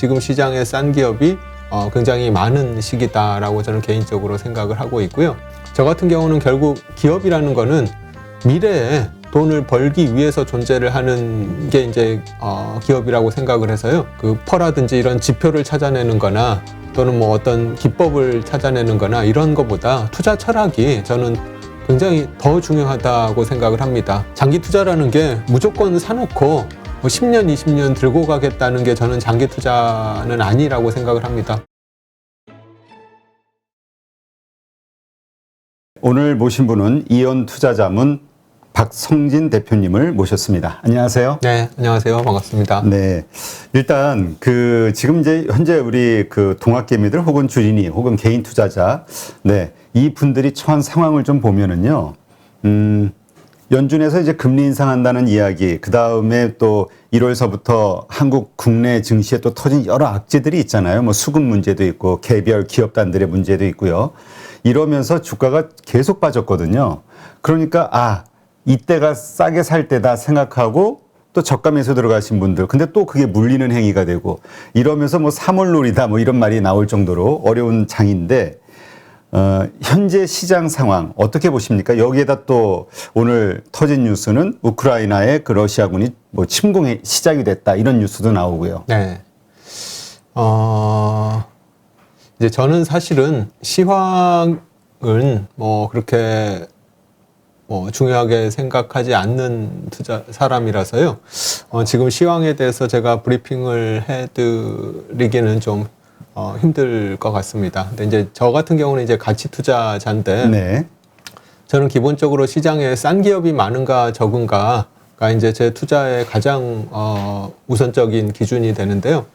지금 시장에 싼 기업이 굉장히 많은 시기다라고 저는 개인적으로 생각을 하고 있고요. 저 같은 경우는 결국 기업이라는 거는 미래에 돈을 벌기 위해서 존재를 하는 게 이제 기업이라고 생각을 해서요. 그 퍼라든지 이런 지표를 찾아내는 거나 또는 뭐 어떤 기법을 찾아내는 거나 이런 거보다 투자 철학이 저는 굉장히 더 중요하다고 생각을 합니다. 장기 투자라는 게 무조건 사놓고 뭐 10년, 20년 들고 가겠다는 게 저는 장기 투자는 아니라고 생각을 합니다. 오늘 모신 분은 이온투자자문 박성진 대표님을 모셨습니다. 안녕하세요. 네, 안녕하세요. 반갑습니다. 네, 일단 지금 이제 현재 우리 동학개미들 혹은 주린이 혹은 개인 투자자, 네, 이 분들이 처한 상황을 좀 보면은요, 연준에서 이제 금리 인상한다는 이야기, 그 다음에 또 1월서부터 한국 국내 증시에 또 터진 여러 악재들이 있잖아요. 뭐 수급 문제도 있고 개별 기업단들의 문제도 있고요. 이러면서 주가가 계속 빠졌거든요. 그러니까 이때가 싸게 살 때다 생각하고 또 저가 매수 들어가신 분들, 근데 또 그게 물리는 행위가 되고 이러면서 뭐 3월놀이다 뭐 이런 말이 나올 정도로 어려운 장인데, 현재 시장 상황 어떻게 보십니까? 여기에다 또 오늘 터진 뉴스는 우크라이나의 그 러시아군이 뭐 침공이 시작이 됐다 이런 뉴스도 나오고요. 네. 이제 저는 사실은 시황은 뭐 그렇게 중요하게 생각하지 않는 사람이라서요. 지금 시황에 대해서 제가 브리핑을 해드리기는 좀 힘들 것 같습니다. 근데 이제 저 같은 경우는 이제 가치 투자자인데, 네. 저는 기본적으로 시장에 싼 기업이 많은가 적은가가 이제 제 투자의 가장 우선적인 기준이 되는데요.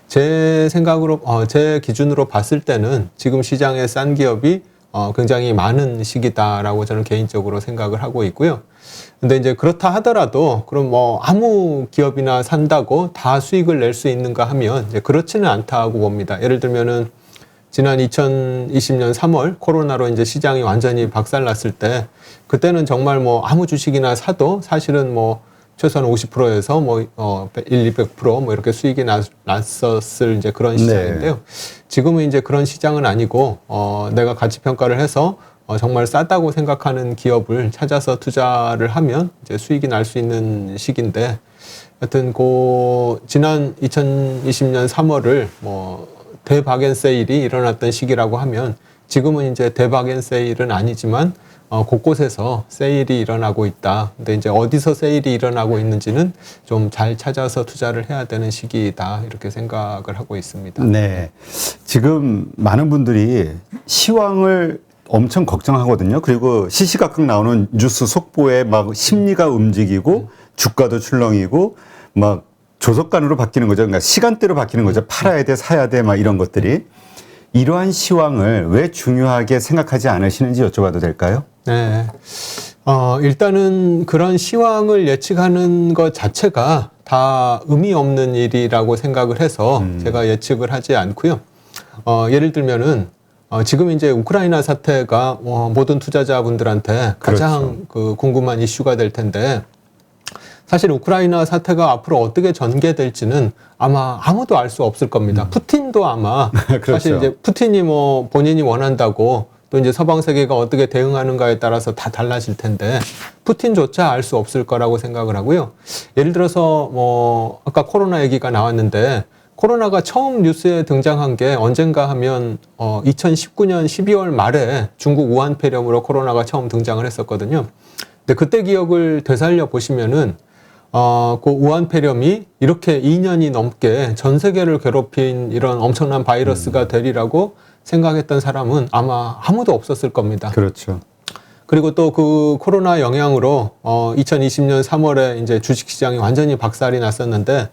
제 생각으로 제 기준으로 봤을 때는 지금 시장에 싼 기업이 굉장히 많은 시기다라고 저는 개인적으로 생각을 하고 있고요. 근데 이제 그렇다 하더라도 그럼 뭐 아무 기업이나 산다고 다 수익을 낼 수 있는가 하면 이제 그렇지는 않다고 봅니다. 예를 들면은 지난 2020년 3월 코로나로 이제 시장이 완전히 박살났을 때, 그때는 정말 뭐 아무 주식이나 사도 사실은 뭐 최소한 50%에서 뭐 200% 뭐 이렇게 수익이 났었을 이제 그런 시장인데요. 네. 지금은 이제 그런 시장은 아니고 내가 가치 평가를 해서 정말 싸다고 생각하는 기업을 찾아서 투자를 하면 이제 수익이 날 수 있는 시기인데, 하여튼 지난 2020년 3월을 뭐 대박앤세일이 일어났던 시기라고 하면, 지금은 이제 대박앤세일은 아니지만 곳곳에서 세일이 일어나고 있다. 근데 이제 어디서 세일이 일어나고 있는지는 좀 잘 찾아서 투자를 해야 되는 시기다, 이렇게 생각을 하고 있습니다. 네. 지금 많은 분들이 시황을 엄청 걱정하거든요. 그리고 시시각각 나오는 뉴스 속보에 막 심리가 움직이고 주가도 출렁이고 막 조속간으로 바뀌는 거죠. 그러니까 시간대로 바뀌는 거죠. 팔아야 돼, 사야 돼, 막 이런 것들이. 이러한 시황을 왜 중요하게 생각하지 않으시는지 여쭤봐도 될까요? 네. 일단은 그런 시황을 예측하는 것 자체가 다 의미 없는 일이라고 생각을 해서 제가 예측을 하지 않고요. 예를 들면은 지금 이제 우크라이나 사태가 모든 투자자분들한테 가장 그렇죠. 궁금한 이슈가 될 텐데, 사실 우크라이나 사태가 앞으로 어떻게 전개될지는 아마 아무도 알 수 없을 겁니다. 푸틴도 아마 그렇죠. 사실 이제 푸틴이 뭐 본인이 원한다고 또 이제 서방 세계가 어떻게 대응하는가에 따라서 다 달라질 텐데, 푸틴조차 알 수 없을 거라고 생각을 하고요. 예를 들어서 뭐 아까 코로나 얘기가 나왔는데, 코로나가 처음 뉴스에 등장한 게 언젠가 하면 2019년 12월 말에 중국 우한 폐렴으로 코로나가 처음 등장을 했었거든요. 근데 그때 기억을 되살려 보시면은 그 우한 폐렴이 이렇게 2년이 넘게 전 세계를 괴롭힌 이런 엄청난 바이러스가 되리라고 생각했던 사람은 아마 아무도 없었을 겁니다. 그렇죠. 그리고 또 그 코로나 영향으로 2020년 3월에 이제 주식시장이 완전히 박살이 났었는데,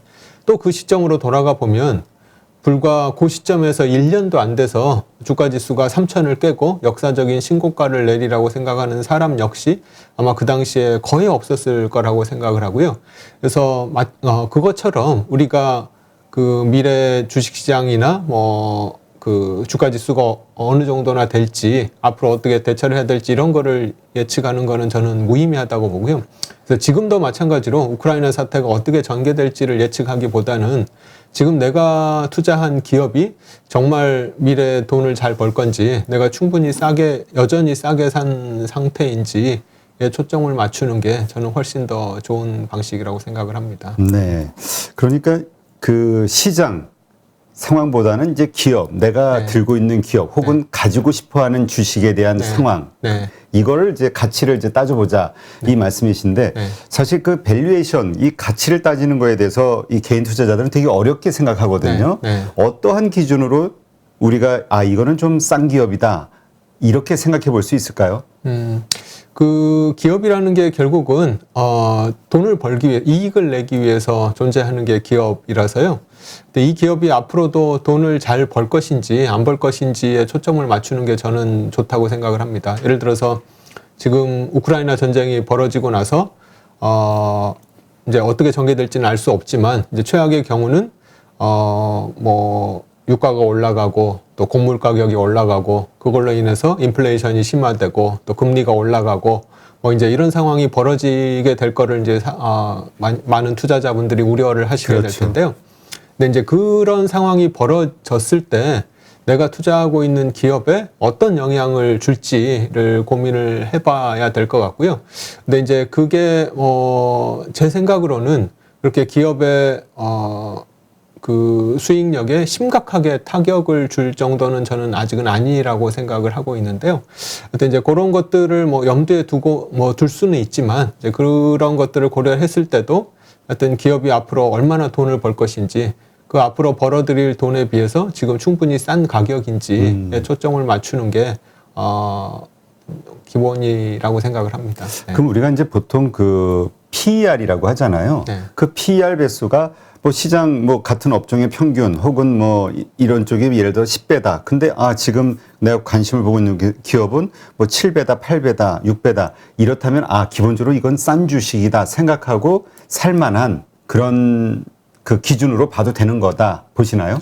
또 그 시점으로 돌아가 보면 불과 그 시점에서 1년도 안 돼서 주가지수가 3,000을 깨고 역사적인 신고가를 내리라고 생각하는 사람 역시 아마 그 당시에 거의 없었을 거라고 생각을 하고요. 그래서 그것처럼 우리가 그 미래 주식시장이나 뭐 그 주가지수가 어느 정도나 될지, 앞으로 어떻게 대처를 해야 될지 이런 거를 예측하는 거는 저는 무의미하다고 보고요. 그래서 지금도 마찬가지로 우크라이나 사태가 어떻게 전개될지를 예측하기보다는 지금 내가 투자한 기업이 정말 미래에 돈을 잘 벌 건지, 내가 충분히 여전히 싸게 산 상태인지에 초점을 맞추는 게 저는 훨씬 더 좋은 방식이라고 생각을 합니다. 네. 그러니까 그 시장 상황보다는 이제 기업, 내가 네. 들고 있는 기업 혹은 가지고 싶어 하는 주식에 대한 네. 상황. 네. 이거를 이제 가치를 이제 따져보자 이 말씀이신데 네. 사실 그 밸류에이션 이 가치를 따지는 거에 대해서 이 개인 투자자들은 되게 어렵게 생각하거든요. 네. 네. 어떠한 기준으로 우리가 이거는 좀 싼 기업이다 이렇게 생각해 볼 수 있을까요? 그 기업이라는 게 결국은 돈을 벌기 위해 이익을 내기 위해서 존재하는 게 기업이라서요. 근데 이 기업이 앞으로도 돈을 잘 벌 것인지 안 벌 것인지에 초점을 맞추는 게 저는 좋다고 생각을 합니다. 예를 들어서 지금 우크라이나 전쟁이 벌어지고 나서 이제 어떻게 전개될지는 알 수 없지만 이제 최악의 경우는 뭐 유가가 올라가고 또 곡물 가격이 올라가고 그걸로 인해서 인플레이션이 심화되고 또 금리가 올라가고 뭐 이제 이런 상황이 벌어지게 될 거를 이제 많은 투자자분들이 우려를 하시게 그렇죠. 될 텐데요. 근데 이제 그런 상황이 벌어졌을 때 내가 투자하고 있는 기업에 어떤 영향을 줄지를 고민을 해봐야 될 것 같고요. 근데 이제 그게 제 생각으로는 그렇게 기업의 그 수익력에 심각하게 타격을 줄 정도는 저는 아직은 아니라고 생각을 하고 있는데요. 근데 이제 그런 것들을 뭐 염두에 두고 둘 수는 있지만 이제 그런 것들을 고려했을 때도 하여튼 기업이 앞으로 얼마나 돈을 벌 것인지 그 앞으로 벌어들일 돈에 비해서 지금 충분히 싼 가격인지에 초점을 맞추는 게 기본이라고 생각을 합니다. 네. 그럼 우리가 이제 보통 그 PER이라고 하잖아요. 네. 그 PER 배수가 뭐 시장 뭐 같은 업종의 평균 혹은 뭐 이런 쪽이 예를 들어 10배다. 근데 지금 내가 관심을 보고 있는 기업은 뭐 7배다, 8배다, 6배다. 이렇다면 기본적으로 이건 싼 주식이다 생각하고 살만한 그런 그 기준으로 봐도 되는 거다 보시나요?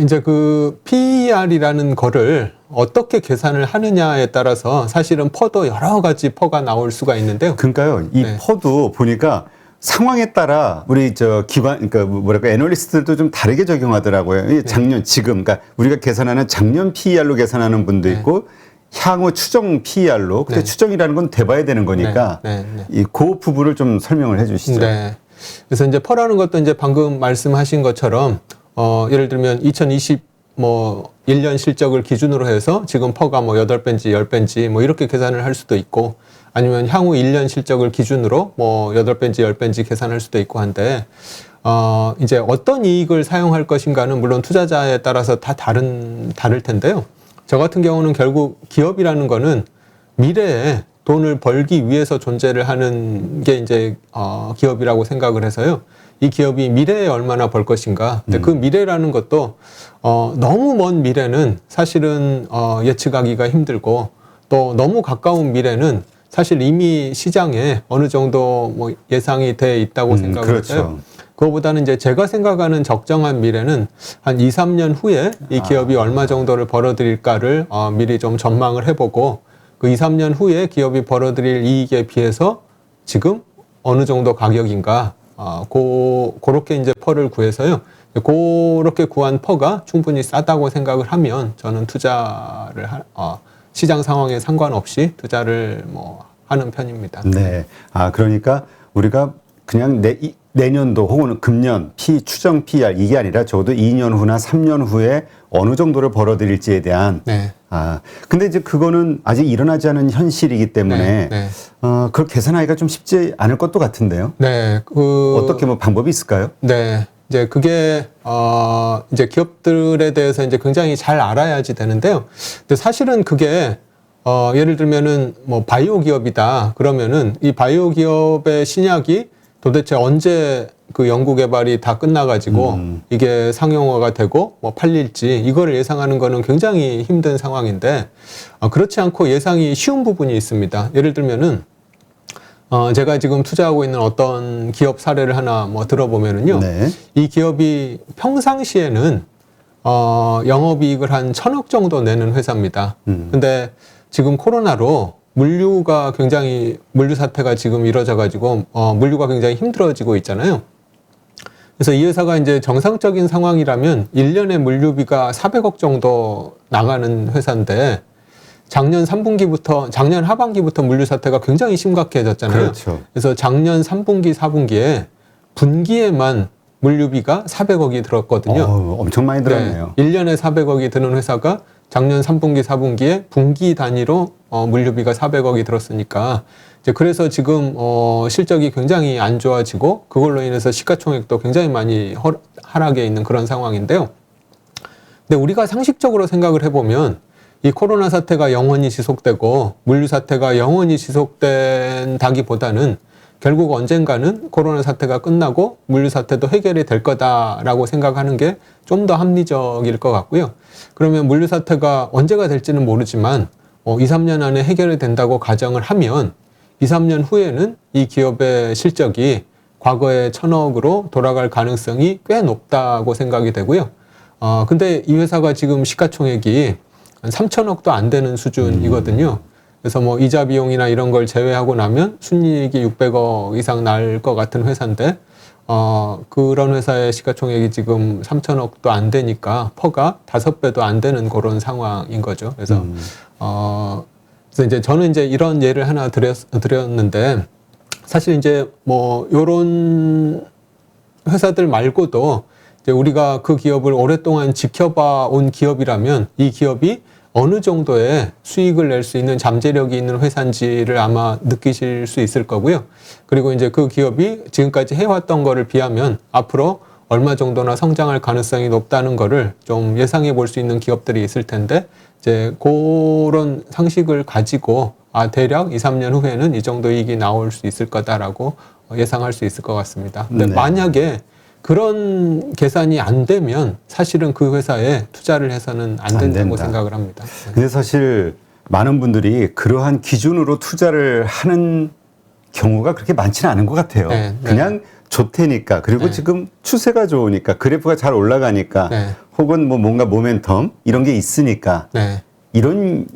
이제 그 PER이라는 거를 어떻게 계산을 하느냐에 따라서 사실은 퍼도 여러 가지 퍼가 나올 수가 있는데요. 그러니까요. 이 네. 퍼도 보니까 상황에 따라 우리 그러니까 뭐랄까 애널리스트들도 좀 다르게 적용하더라고요. 이 작년 지금 그러니까 우리가 계산하는 작년 PER로 계산하는 분도 있고 향후 추정 PER로. 근데 추정이라는 건 돼봐야 되는 거니까 그 부분을 좀 설명을 해주시죠. 네. 그래서 이제 퍼라는 것도 이제 방금 말씀하신 것처럼 예를 들면 1년 실적을 기준으로 해서 지금 퍼가 뭐 8배인지 10배인지 뭐 이렇게 계산을 할 수도 있고 아니면 향후 1년 실적을 기준으로 뭐 8배인지 10배인지 계산할 수도 있고 한데 이제 어떤 이익을 사용할 것인가는 물론 투자자에 따라서 다 다를 텐데요. 저 같은 경우는 결국 기업이라는 거는 미래에 돈을 벌기 위해서 존재를 하는 게 이제 기업이라고 생각을 해서요. 이 기업이 미래에 얼마나 벌 것인가. 근데 그 미래라는 것도 너무 먼 미래는 사실은 예측하기가 힘들고 또 너무 가까운 미래는 사실 이미 시장에 어느 정도 뭐 예상이 돼 있다고 생각을 해요. 그거보다는 이제 제가 생각하는 적정한 미래는 한 2, 3년 후에 이 기업이 얼마 정도를 벌어들일까를 미리 좀 전망을 해보고 그 2, 3년 후에 기업이 벌어들일 이익에 비해서 지금 어느 정도 가격인가 그렇게 이제 퍼를 구해서요. 그렇게 구한 퍼가 충분히 싸다고 생각을 하면 저는 투자를 시장 상황에 상관없이 투자를 하는 편입니다. 네. 그러니까 우리가 그냥 내년도 혹은 금년 추정 PER 이게 아니라 적어도 2년 후나 3년 후에 어느 정도를 벌어들일지에 대한. 근데 이제 그거는 아직 일어나지 않은 현실이기 때문에 그걸 계산하기가 좀 쉽지 않을 것도 같은데요. 네. 어떻게 뭐 방법이 있을까요? 네. 이제 그게 이제 기업들에 대해서 이제 굉장히 잘 알아야지 되는데요. 근데 사실은 그게 예를 들면은 뭐 바이오 기업이다 그러면은 이 바이오 기업의 신약이 도대체 언제 그 연구 개발이 다 끝나가지고 이게 상용화가 되고 뭐 팔릴지 이거를 예상하는 거는 굉장히 힘든 상황인데 그렇지 않고 예상이 쉬운 부분이 있습니다. 예를 들면은 제가 지금 투자하고 있는 어떤 기업 사례를 하나 들어보면은요. 이 기업이 평상시에는 영업이익을 한 1,000억 정도 내는 회사입니다. 근데 지금 코로나로 물류 사태가 지금 이뤄져 가지고 물류가 굉장히 힘들어지고 있잖아요. 그래서 이 회사가 이제 정상적인 상황이라면 1년에 물류비가 400억 정도 나가는 회사인데 작년 하반기부터 물류 사태가 굉장히 심각해졌잖아요. 그렇죠. 그래서 작년 3분기, 4분기에 분기에만 물류비가 400억이 들었거든요. 엄청 많이 들었네요. 네, 1년에 400억이 드는 회사가 작년 3분기, 4분기에 분기 단위로 물류비가 400억이 들었으니까 이제 그래서 지금 실적이 굉장히 안 좋아지고 그걸로 인해서 시가총액도 굉장히 많이 하락해 있는 그런 상황인데요. 근데 우리가 상식적으로 생각을 해보면 이 코로나 사태가 영원히 지속되고 물류 사태가 영원히 지속된다기보다는 결국 언젠가는 코로나 사태가 끝나고 물류 사태도 해결이 될 거다라고 생각하는 게 좀 더 합리적일 것 같고요. 그러면 물류 사태가 언제가 될지는 모르지만 2, 3년 안에 해결이 된다고 가정을 하면 2, 3년 후에는 이 기업의 실적이 과거의 1,000억으로 돌아갈 가능성이 꽤 높다고 생각이 되고요. 근데 이 회사가 지금 시가총액이 한 3,000억도 안 되는 수준이거든요. 그래서 뭐 이자 비용이나 이런 걸 제외하고 나면 순이익이 600억 이상 날 것 같은 회사인데 그런 회사의 시가총액이 지금 3,000억도 안 되니까 퍼가 5배도 안 되는 그런 상황인 거죠. 그래서 그래서 이제 저는 이제 이런 예를 하나 드렸는데 사실 이제 뭐 요런 회사들 말고도 이제 우리가 그 기업을 오랫동안 지켜봐 온 기업이라면 이 기업이 어느 정도의 수익을 낼 수 있는 잠재력이 있는 회사인지를 아마 느끼실 수 있을 거고요. 그리고 이제 그 기업이 지금까지 해왔던 거를 비하면 앞으로 얼마 정도나 성장할 가능성이 높다는 거를 좀 예상해 볼 수 있는 기업들이 있을 텐데 이제 그런 상식을 가지고 대략 2, 3년 후에는 이 정도 이익이 나올 수 있을 거다라고 예상할 수 있을 것 같습니다. 근데 네. 만약에 그런 계산이 안 되면 사실은 그 회사에 투자를 해서는 안 된다고 생각을 합니다. 근데 사실 많은 분들이 그러한 기준으로 투자를 하는 경우가 그렇게 많지는 않은 것 같아요. 네, 그냥 좋대니까 그리고 네. 지금 추세가 좋으니까 그래프가 잘 올라가니까 네. 혹은 뭐 뭔가 모멘텀 이런 게 있으니까 네. 이런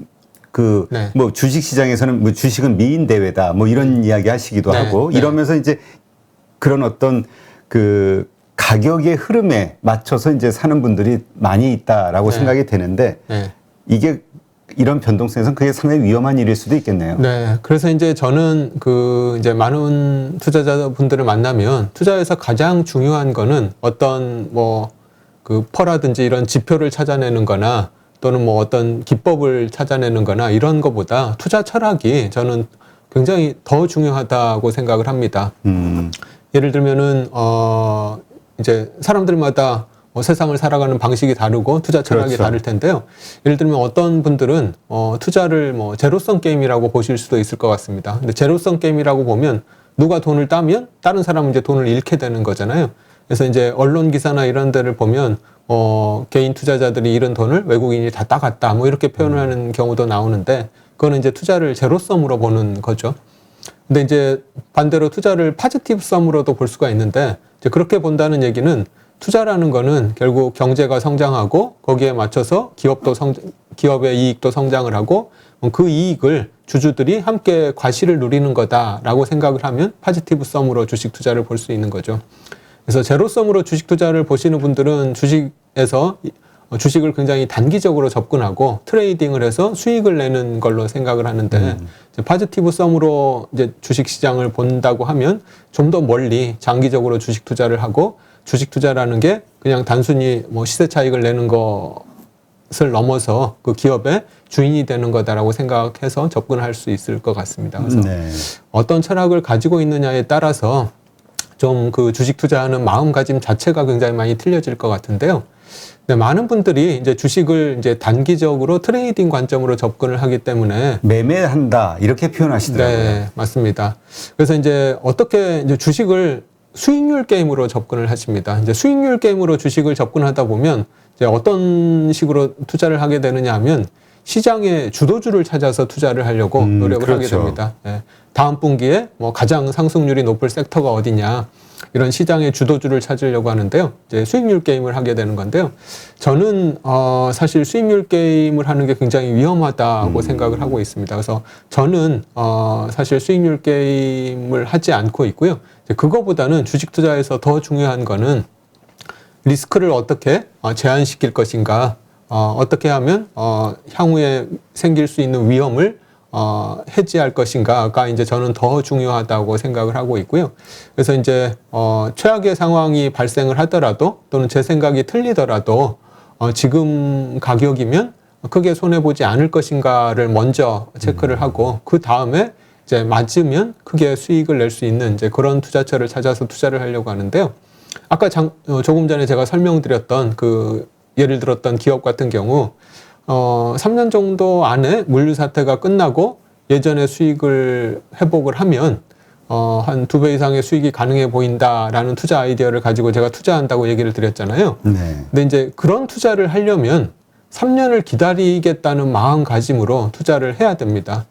네. 뭐 주식 시장에서는 뭐 주식은 미인 대회다 뭐 이런 이야기 하시기도 네, 하고 네. 이러면서 이제 그런 어떤 그 가격의 흐름에 맞춰서 이제 사는 분들이 많이 있다라고 네. 생각이 되는데 네. 이게 이런 변동성에서는 그게 상당히 위험한 일일 수도 있겠네요. 네. 그래서 이제 저는 이제 많은 투자자분들을 만나면 투자에서 가장 중요한 거는 어떤 퍼라든지 이런 지표를 찾아내는 거나 또는 뭐 어떤 기법을 찾아내는 거나 이런 거보다 투자 철학이 저는 굉장히 더 중요하다고 생각을 합니다. 예를 들면은, 이제 사람들마다 세상을 살아가는 방식이 다르고 투자 철학이 그렇죠. 다를 텐데요. 예를 들면 어떤 분들은 투자를 제로성 게임이라고 보실 수도 있을 것 같습니다. 근데 제로성 게임이라고 보면 누가 돈을 따면 다른 사람은 이제 돈을 잃게 되는 거잖아요. 그래서 이제 언론 기사나 이런 데를 보면 개인 투자자들이 잃은 돈을 외국인이 다 따갔다 뭐 이렇게 표현하는 경우도 나오는데 그거는 이제 투자를 제로섬으로 보는 거죠. 근데 이제 반대로 투자를 파지티브 썸으로도 볼 수가 있는데 이제 그렇게 본다는 얘기는 투자라는 거는 결국 경제가 성장하고 거기에 맞춰서 기업의 이익도 성장을 하고 그 이익을 주주들이 함께 과시를 누리는 거다라고 생각을 하면 파지티브 썸으로 주식 투자를 볼 수 있는 거죠. 그래서 제로섬으로 주식 투자를 보시는 분들은 주식을 굉장히 단기적으로 접근하고 트레이딩을 해서 수익을 내는 걸로 생각을 하는데 이제 파지티브 썸으로 이제 주식 시장을 본다고 하면 좀 더 멀리 장기적으로 주식 투자를 하고 주식 투자라는 게 그냥 단순히 시세 차익을 내는 것을 넘어서 그 기업의 주인이 되는 거다라고 생각해서 접근할 수 있을 것 같습니다. 그래서 어떤 철학을 가지고 있느냐에 따라서 좀 그 주식 투자하는 마음가짐 자체가 굉장히 많이 틀려질 것 같은데요. 네, 많은 분들이 이제 주식을 이제 단기적으로 트레이딩 관점으로 접근을 하기 때문에 매매한다 이렇게 표현하시더라고요. 네, 맞습니다. 그래서 이제 어떻게 이제 주식을 수익률 게임으로 접근을 하십니다. 이제 수익률 게임으로 주식을 접근하다 보면 이제 어떤 식으로 투자를 하게 되느냐 하면 시장의 주도주를 찾아서 투자를 하려고 노력을 그렇죠. 하게 됩니다. 네. 다음 분기에 가장 상승률이 높을 섹터가 어디냐. 이런 시장의 주도주를 찾으려고 하는데요. 이제 수익률 게임을 하게 되는 건데요. 저는 사실 수익률 게임을 하는 게 굉장히 위험하다고 생각을 하고 있습니다. 그래서 저는 사실 수익률 게임을 하지 않고 있고요. 이제 그거보다는 주식 투자에서 더 중요한 거는 리스크를 어떻게 제한시킬 것인가, 어떻게 하면 향후에 생길 수 있는 위험을 해지할 것인가가 이제 저는 더 중요하다고 생각을 하고 있고요. 그래서 이제 최악의 상황이 발생을 하더라도 또는 제 생각이 틀리더라도 지금 가격이면 크게 손해 보지 않을 것인가를 먼저 체크를 하고 그 다음에 이제 맞으면 크게 수익을 낼 수 있는 이제 그런 투자처를 찾아서 투자를 하려고 하는데요. 아까 조금 전에 제가 설명드렸던 그 예를 들었던 기업 같은 경우 3년 정도 안에 물류 사태가 끝나고 예전의 수익을 회복을 하면 한 2배 이상의 수익이 가능해 보인다라는 투자 아이디어를 가지고 제가 투자한다고 얘기를 드렸잖아요. 네. 근데 이제 그런 투자를 하려면 3년을 기다리겠다는 마음가짐으로 투자를 해야 됩니다.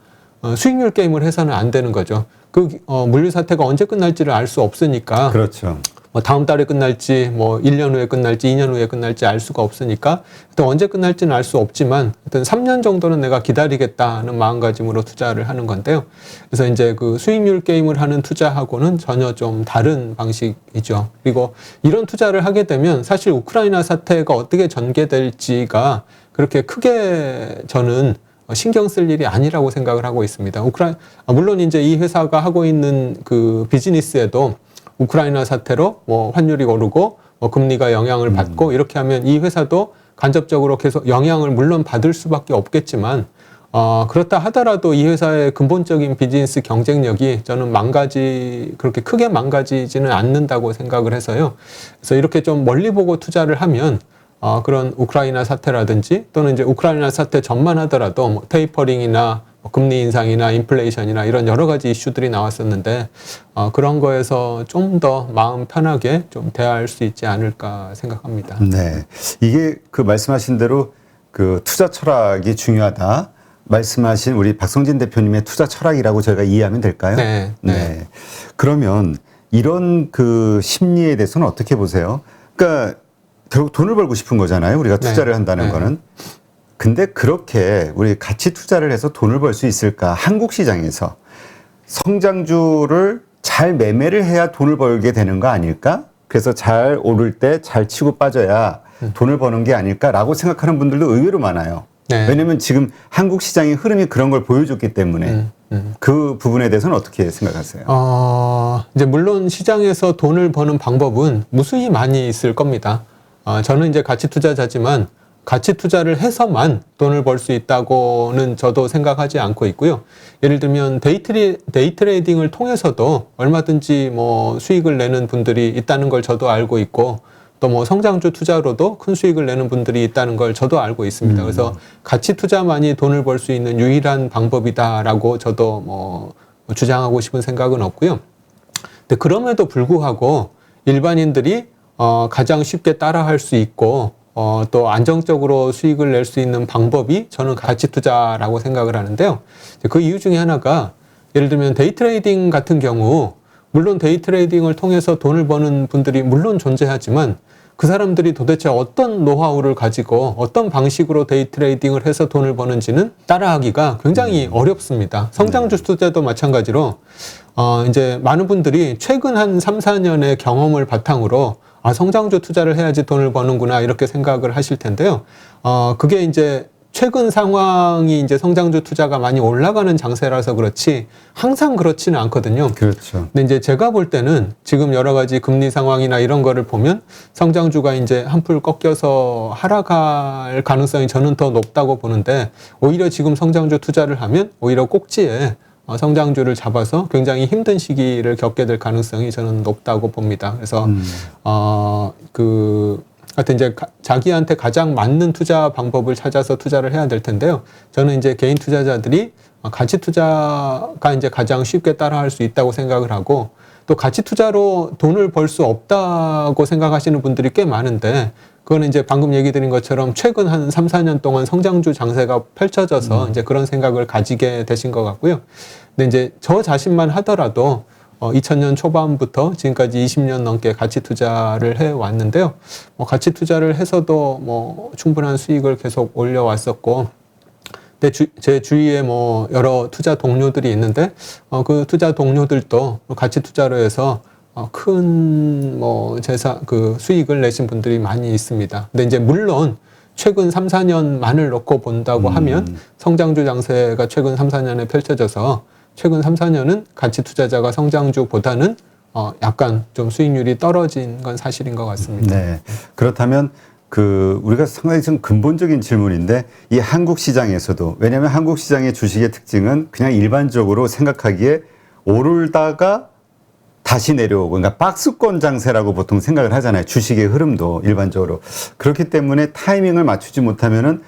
수익률 게임을 해서는 안 되는 거죠. 그 물류 사태가 언제 끝날지를 알 수 없으니까. 그렇죠. 뭐 다음 달에 끝날지, 뭐 1년 후에 끝날지, 2년 후에 끝날지 알 수가 없으니까, 또 언제 끝날지는 알 수 없지만, 하여튼 3년 정도는 내가 기다리겠다는 마음가짐으로 투자를 하는 건데요. 그래서 이제 그 수익률 게임을 하는 투자하고는 전혀 좀 다른 방식이죠. 그리고 이런 투자를 하게 되면 사실 우크라이나 사태가 어떻게 전개될지가 그렇게 크게 저는 신경 쓸 일이 아니라고 생각을 하고 있습니다. 물론 이제 이 회사가 하고 있는 그 비즈니스에도 우크라이나 사태로 뭐 환율이 오르고 뭐 금리가 영향을 받고 이렇게 하면 이 회사도 간접적으로 계속 영향을 물론 받을 수밖에 없겠지만 그렇다 하더라도 이 회사의 근본적인 비즈니스 경쟁력이 저는 그렇게 크게 망가지지는 않는다고 생각을 해서요. 그래서 이렇게 좀 멀리 보고 투자를 하면 그런 우크라이나 사태라든지 또는 이제 우크라이나 사태 전만 하더라도 뭐 테이퍼링이나 금리 인상이나 인플레이션이나 이런 여러 가지 이슈들이 나왔었는데 그런 거에서 좀 더 마음 편하게 좀 대할 수 있지 않을까 생각합니다. 네. 이게 그 말씀하신 대로 그 투자 철학이 중요하다. 말씀하신 우리 박성진 대표님의 투자 철학이라고 저희가 이해하면 될까요? 네. 네. 그러면 이런 그 심리에 대해서는 어떻게 보세요? 그러니까 결국 돈을 벌고 싶은 거잖아요. 우리가 투자를 한다는 거는. 근데 그렇게 우리 가치 투자를 해서 돈을 벌 수 있을까? 한국 시장에서 성장주를 잘 매매를 해야 돈을 벌게 되는 거 아닐까? 그래서 잘 오를 때 잘 치고 빠져야 돈을 버는 게 아닐까라고 생각하는 분들도 의외로 많아요. 네. 왜냐하면 지금 한국 시장의 흐름이 그런 걸 보여줬기 때문에 그 부분에 대해서는 어떻게 생각하세요? 이제 물론 시장에서 돈을 버는 방법은 무수히 많이 있을 겁니다. 저는 이제 가치 투자자지만 가치 투자를 해서만 돈을 벌 수 있다고는 저도 생각하지 않고 있고요. 예를 들면 데이 트레이딩을 통해서도 얼마든지 뭐 수익을 내는 분들이 있다는 걸 저도 알고 있고 또 뭐 성장주 투자로도 큰 수익을 내는 분들이 있다는 걸 저도 알고 있습니다. 그래서 가치 투자만이 돈을 벌 수 있는 유일한 방법이다라고 저도 뭐 주장하고 싶은 생각은 없고요. 근데 그럼에도 불구하고 일반인들이 가장 쉽게 따라할 수 있고 또 안정적으로 수익을 낼 수 있는 방법이 저는 가치 투자라고 생각을 하는데요. 그 이유 중에 하나가 예를 들면 데이 트레이딩 같은 경우 물론 데이 트레이딩을 통해서 돈을 버는 분들이 물론 존재하지만 그 사람들이 도대체 어떤 노하우를 가지고 어떤 방식으로 데이 트레이딩을 해서 돈을 버는지는 따라하기가 굉장히 어렵습니다. 성장주 투자도 마찬가지로 이제 많은 분들이 최근 한 3, 4년의 경험을 바탕으로 성장주 투자를 해야지 돈을 버는구나 이렇게 생각을 하실 텐데요. 그게 이제 최근 상황이 이제 성장주 투자가 많이 올라가는 장세라서 그렇지 항상 그렇지는 않거든요. 그렇죠. 근데 이제 제가 볼 때는 지금 여러 가지 금리 상황이나 이런 거를 보면 성장주가 이제 한풀 꺾여서 하락할 가능성이 저는 더 높다고 보는데 오히려 지금 성장주 투자를 하면 오히려 꼭지에 성장주를 잡아서 굉장히 힘든 시기를 겪게 될 가능성이 저는 높다고 봅니다. 그래서 하여튼 이제 자기한테 가장 맞는 투자 방법을 찾아서 투자를 해야 될 텐데요. 저는 이제 개인 투자자들이 가치 투자가 이제 가장 쉽게 따라할 수 있다고 생각을 하고 또 가치 투자로 돈을 벌 수 없다고 생각하시는 분들이 꽤 많은데 그거는 이제 방금 얘기 드린 것처럼 최근 한 3, 4년 동안 성장주 장세가 펼쳐져서 이제 그런 생각을 가지게 되신 것 같고요. 근데 이제 저 자신만 하더라도 2000년 초반부터 지금까지 20년 넘게 가치 투자를 해 왔는데요. 가치 투자를 해서도 충분한 수익을 계속 올려왔었고, 근데 제 주위에 여러 투자 동료들이 있는데, 그 투자 동료들도 가치 투자로 해서 큰 수익을 내신 분들이 많이 있습니다. 근데 이제 물론 최근 3, 4년만을 놓고 본다고 하면 성장주 장세가 최근 3, 4년에 펼쳐져서 최근 3, 4년은 가치 투자자가 성장주보다는 약간 좀 수익률이 떨어진 건 사실인 것 같습니다. 네. 그렇다면 우리가 상당히 좀 근본적인 질문인데, 이 한국 시장에서도, 왜냐하면 한국 시장의 주식의 특징은 그냥 일반적으로 생각하기에 오르다가 다시 내려오고, 그러니까 박스권 장세라고 보통 생각을 하잖아요. 주식의 흐름도 일반적으로. 그렇기 때문에 타이밍을 맞추지 못하면은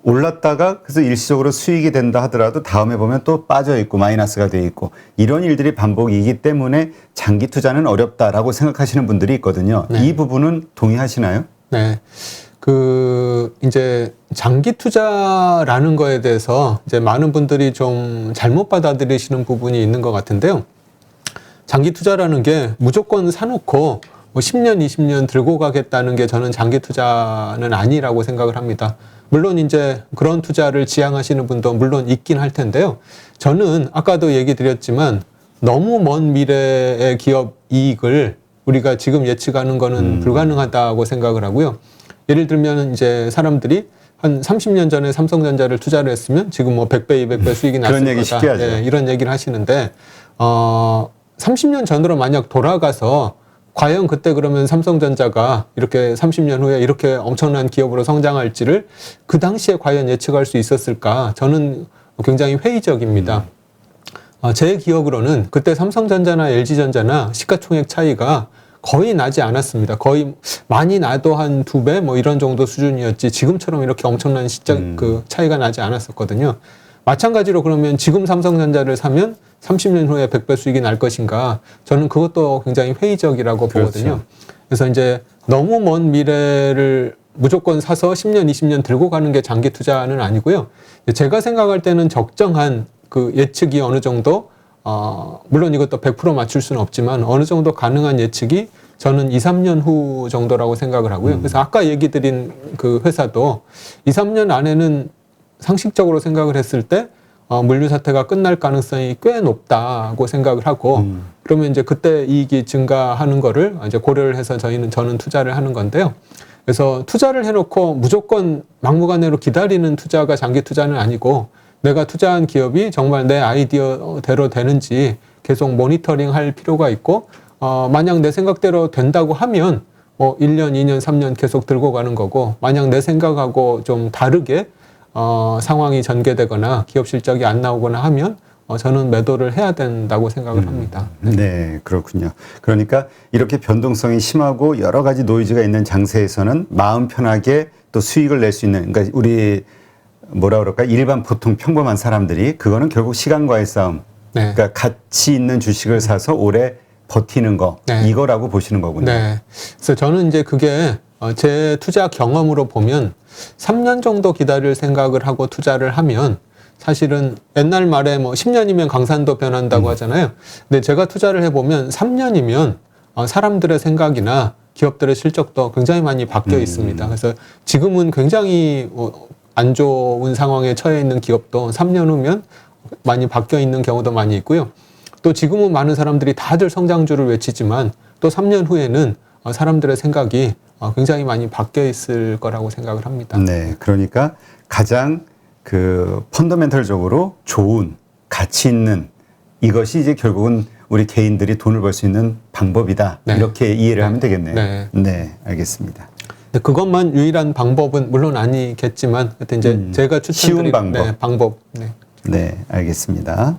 올랐다가 그래서 일시적으로 수익이 된다 하더라도 다음에 보면 또 빠져 있고 마이너스가 돼 있고, 이런 일들이 반복이기 때문에 장기 투자는 어렵다라고 생각하시는 분들이 있거든요. 네. 이 부분은 동의하시나요? 네. 이제 장기 투자라는 거에 대해서 이제 많은 분들이 좀 잘못 받아들이시는 부분이 있는 것 같은데요. 장기 투자라는 게 무조건 사놓고 10년, 20년 들고 가겠다는 게 저는 장기 투자는 아니라고 생각을 합니다. 물론 이제 그런 투자를 지향하시는 분도 물론 있긴 할 텐데요. 저는 아까도 얘기 드렸지만 너무 먼 미래의 기업 이익을 우리가 지금 예측하는 거는 불가능하다고 생각을 하고요. 예를 들면 이제 사람들이 한 30년 전에 삼성전자를 투자를 했으면 지금 100배, 200배 수익이 났을 그런 얘기 거다. 쉽게 하죠. 네, 이런 얘기를 하시는데 30년 전으로 만약 돌아가서 과연 그때 그러면 삼성전자가 이렇게 30년 후에 이렇게 엄청난 기업으로 성장할지를 그 당시에 과연 예측할 수 있었을까? 저는 굉장히 회의적입니다. 제 기억으로는 그때 삼성전자나 LG전자나 시가총액 차이가 거의 나지 않았습니다. 거의 많이 나도 한 2배 이런 정도 수준이었지 지금처럼 이렇게 엄청난 차이가 나지 않았었거든요. 마찬가지로 그러면 지금 삼성전자를 사면 30년 후에 100배 수익이 날 것인가? 저는 그것도 굉장히 회의적이라고 보거든요. 그렇죠. 그래서 이제 너무 먼 미래를 무조건 사서 10년, 20년 들고 가는 게 장기 투자는 아니고요. 제가 생각할 때는 적정한 예측이 어느 정도, 물론 이것도 100% 맞출 수는 없지만 어느 정도 가능한 예측이 저는 2, 3년 후 정도라고 생각을 하고요. 그래서 아까 얘기 드린 그 회사도 2, 3년 안에는 상식적으로 생각을 했을 때 물류 사태가 끝날 가능성이 꽤 높다고 생각을 하고 그러면 이제 그때 이익이 증가하는 거를 이제 고려를 해서 저는 투자를 하는 건데요. 그래서 투자를 해놓고 무조건 막무가내로 기다리는 투자가 장기 투자는 아니고 내가 투자한 기업이 정말 내 아이디어대로 되는지 계속 모니터링 할 필요가 있고 만약 내 생각대로 된다고 하면 1년, 2년, 3년 계속 들고 가는 거고 만약 내 생각하고 좀 다르게 상황이 전개되거나 기업 실적이 안 나오거나 하면 저는 매도를 해야 된다고 생각을 합니다. 네, 그렇군요. 그러니까 이렇게 변동성이 심하고 여러 가지 노이즈가 있는 장세에서는 마음 편하게 또 수익을 낼 수 있는, 그러니까 우리 뭐라 그럴까, 일반 보통 평범한 사람들이 그거는 결국 시간과의 싸움. 네. 그러니까 가치 있는 주식을 사서 오래 버티는 거, 네. 이거라고 보시는 거군요. 네. 그래서 저는 이제 그게 제 투자 경험으로 보면 3년 정도 기다릴 생각을 하고 투자를 하면 사실은 옛날 말에 10년이면 강산도 변한다고 하잖아요. 근데 제가 투자를 해보면 3년이면 사람들의 생각이나 기업들의 실적도 굉장히 많이 바뀌어 있습니다. 그래서 지금은 굉장히 안 좋은 상황에 처해 있는 기업도 3년 후면 많이 바뀌어 있는 경우도 많이 있고요. 또 지금은 많은 사람들이 다들 성장주를 외치지만 또 3년 후에는 사람들의 생각이 굉장히 많이 바뀌어 있을 거라고 생각을 합니다. 네, 그러니까 가장 펀더멘털적으로 좋은 가치 있는 이것이 이제 결국은 우리 개인들이 돈을 벌 수 있는 방법이다. 네. 이렇게 이해를 하면 되겠네요. 네. 네, 알겠습니다. 근데 그것만 유일한 방법은 물론 아니겠지만, 하여튼 이제 제가 추천드린 쉬운 방법. 네, 방법. 네. 네, 알겠습니다.